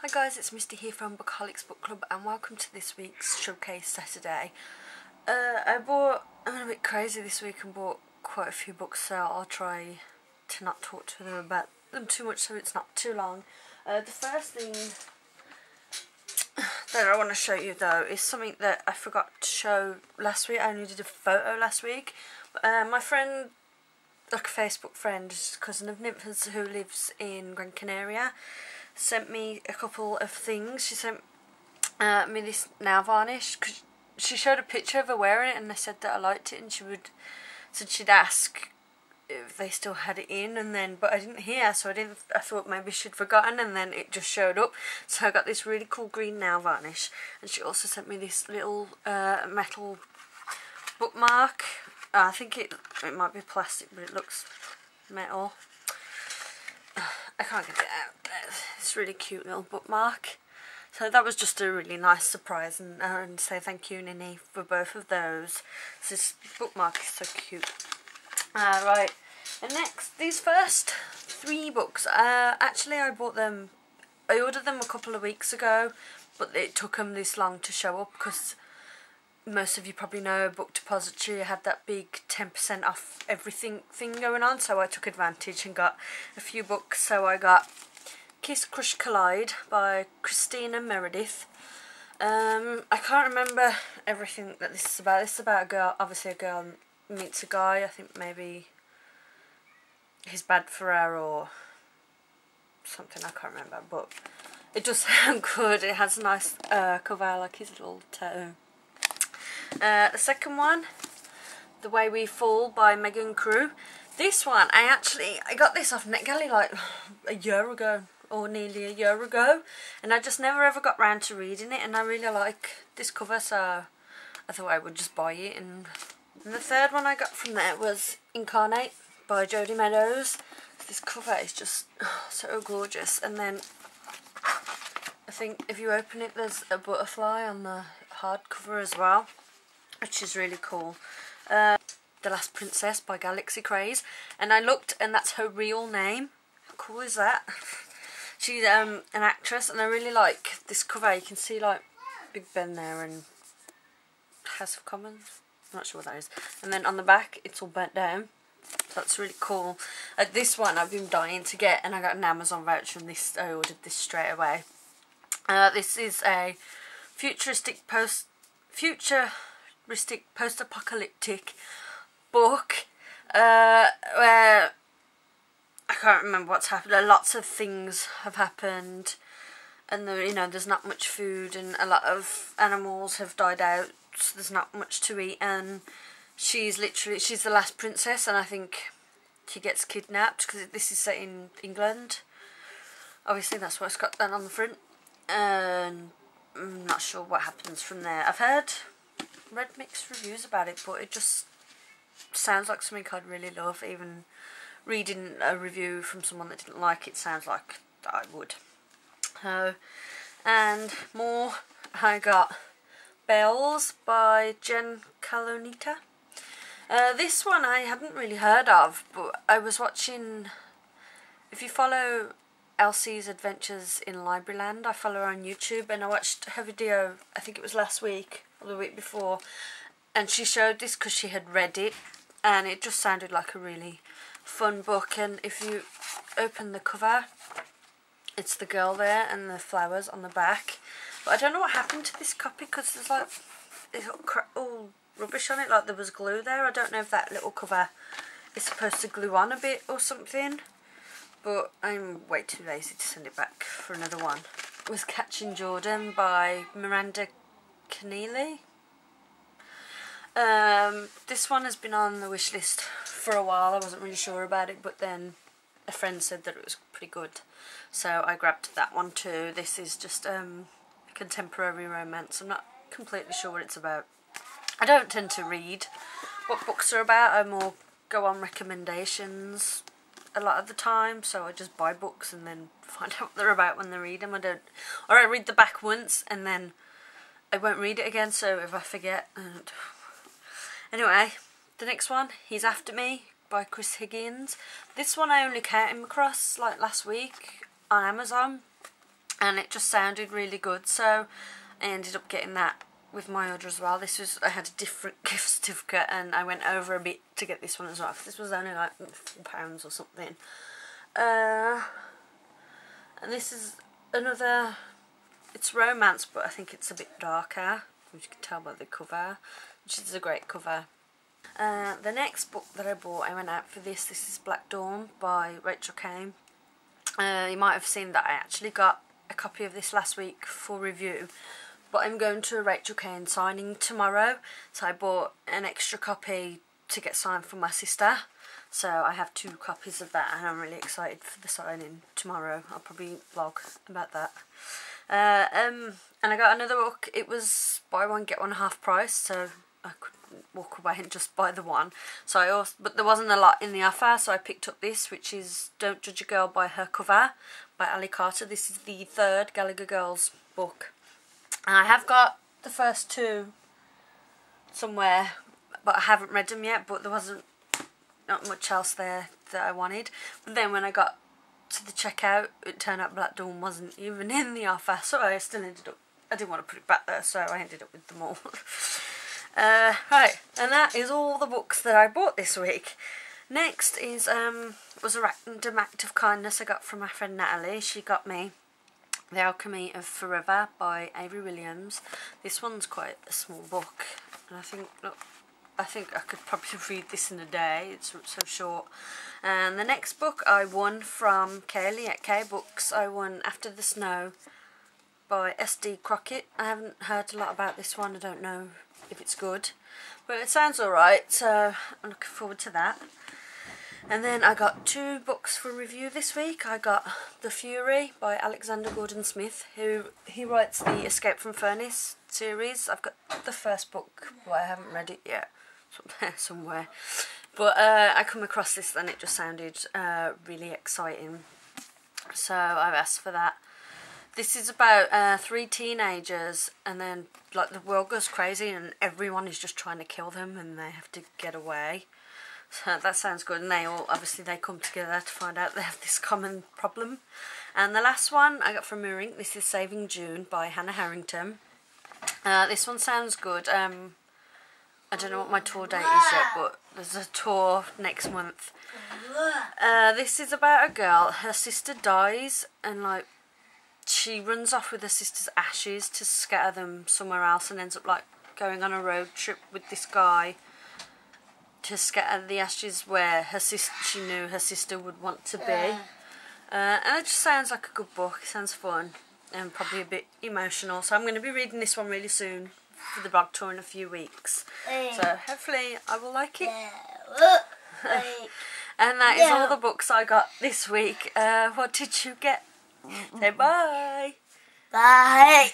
Hi guys, it's Misty here from Bookaholics Book Club and welcome to this week's Showcase Saturday. I'm a bit crazy this week and bought quite a few books, so I'll try to not talk to them about them too much so it's not too long. The first thing that I want to show you though is something that I forgot to show last week. I only did a photo last week. My friend, like a Facebook friend, cousin of Nympha's who lives in Gran Canaria, sent me a couple of things. She sent me this nail varnish because she showed a picture of her wearing it and I said that I liked it, and said she'd ask if they still had it in, and then but I didn't hear, so I thought maybe she'd forgotten, and then it just showed up. So I got this really cool green nail varnish, and she also sent me this little metal bookmark. I think it might be plastic, but it looks metal. I can't get it out. It's a really cute little bookmark. So that was just a really nice surprise, and say thank you, Nini, for both of those. This bookmark is so cute. Right, and next, these first three books, actually I ordered them a couple of weeks ago, but it took them this long to show up because most of you probably know Book Depository had that big 10% off everything thing going on, so I took advantage and got a few books. So I got Kiss Crush Collide by Christina Meredith. I can't remember everything that this is about. This is about a girl, obviously a girl meets a guy, I think maybe he's bad for her or something, I can't remember, but it does sound good. It has a nice cover, like his little tattoo. The second one, The Way We Fall by Megan Crew. This one, I got this off NetGalley like a year ago, or nearly a year ago, and I just never ever got round to reading it, and I really like this cover, so I thought I would just buy it. And the third one I got from there was Incarnate by Jodie Meadows. This cover is just so gorgeous, and then I think if you open it there's a butterfly on the hardcover as well, which is really cool. The Last Princess by Galaxy Craze, and I looked and that's her real name. How cool is that? She's an actress, and I really like this cover. You can see like Big Ben there and House of Commons. I'm not sure what that is. And then on the back it's all burnt down. So that's really cool. This one I've been dying to get, and I got an Amazon voucher, and I ordered this straight away. This is a futuristic post-apocalyptic book where I can't remember what's happened. Lots of things have happened, and there's not much food, and a lot of animals have died out, so there's not much to eat, and she's the last princess, and I think she gets kidnapped because this is set in England. Obviously that's why it's got that on the front, and I'm not sure what happens from there. I've read mixed reviews about it, but it just sounds like something I'd really love. Even reading a review from someone that didn't like it sounds like I would. And more, I got Bells by Jen Calonita. This one I hadn't really heard of, but I was watching, if you follow Elsie's Adventures in Libraryland, I follow her on YouTube, and I watched her video, I think it was last week or the week before, and she showed this because she had read it, and it just sounded like a really fun book. And if you open the cover, it's the girl there and the flowers on the back, but I don't know what happened to this copy because there's like it's all rubbish on it, like there was glue there. I don't know if that little cover is supposed to glue on a bit or something, but I'm way too lazy to send it back for another one. It was Catching Jordan by Miranda Keneally. This one has been on the wish list for a while. I wasn't really sure about it, but then a friend said that it was pretty good, so I grabbed that one too. This is just a contemporary romance. I'm not completely sure what it's about. I don't tend to read what books are about. I more go on recommendations a lot of the time, so I just buy books and then find out what they're about when they read them. I read the back once and then I won't read it again, so if I forget. Anyway, the next one, He's After Me by Chris Higgins. This one I only came across like last week on Amazon, and it just sounded really good, so I ended up getting that with my order as well. I had a different gift certificate and I went over a bit to get this one as well, because this was only like £4 or something. And this is another, it's romance, but I think it's a bit darker, which you can tell by the cover, which is a great cover. The next book that I bought, I went out for this. This is Black Dawn by Rachel Caine. You might have seen that I actually got a copy of this last week for review, but I'm going to a Rachel Caine signing tomorrow, so I bought an extra copy to get signed for my sister. So I have 2 copies of that, and I'm really excited for the signing tomorrow. I'll probably vlog about that. And I got another book. It was buy one get one half price, so I could walk away and just buy the one. So but there wasn't a lot in the offer, so I picked up this, which is Don't Judge a Girl by Her Cover by Ali Carter. This is the 3rd Gallagher Girls book. And I have got the first 2 somewhere, but I haven't read them yet, but there wasn't not much else there that I wanted. But then when I got to the checkout, it turned out Black Dawn wasn't even in the offer, so I still ended up, I didn't want to put it back there, so I ended up with them all. Right, and that is all the books that I bought this week. Next is was a random act of kindness I got from my friend Natalie. She got me The Alchemy of Forever by Avery Williams. This one's quite a small book, and I think I could probably read this in a day. It's so short. And the next book I won from Kaylee at K Books. I won After the Snow by S.D. Crockett. I haven't heard a lot about this one. I don't know if it's good, but it sounds alright, so I'm looking forward to that. And then I got 2 books for review this week. I got The Fury by Alexander Gordon Smith, he writes the Escape from Furnace series. I've got the first book, but I haven't read it yet. Somewhere. But I come across this and it just sounded really exciting, so I've asked for that. This is about 3 teenagers, and then like the world goes crazy and everyone is just trying to kill them and they have to get away. So that sounds good, and they come together to find out they have this common problem. And the last one I got from Mirink. This is Saving June by Hannah Harrington. This one sounds good. I don't know what my tour date is yet, but there's a tour next month. This is about a girl. Her sister dies, and like she runs off with her sister's ashes to scatter them somewhere else, and ends up like going on a road trip with this guy to scatter the ashes where she knew her sister would want to be. And it just sounds like a good book. It sounds fun and probably a bit emotional. So I'm going to be reading this one really soon for the blog tour in a few weeks. So hopefully I will like it. And that is all the books I got this week. What did you get? Say bye. Bye.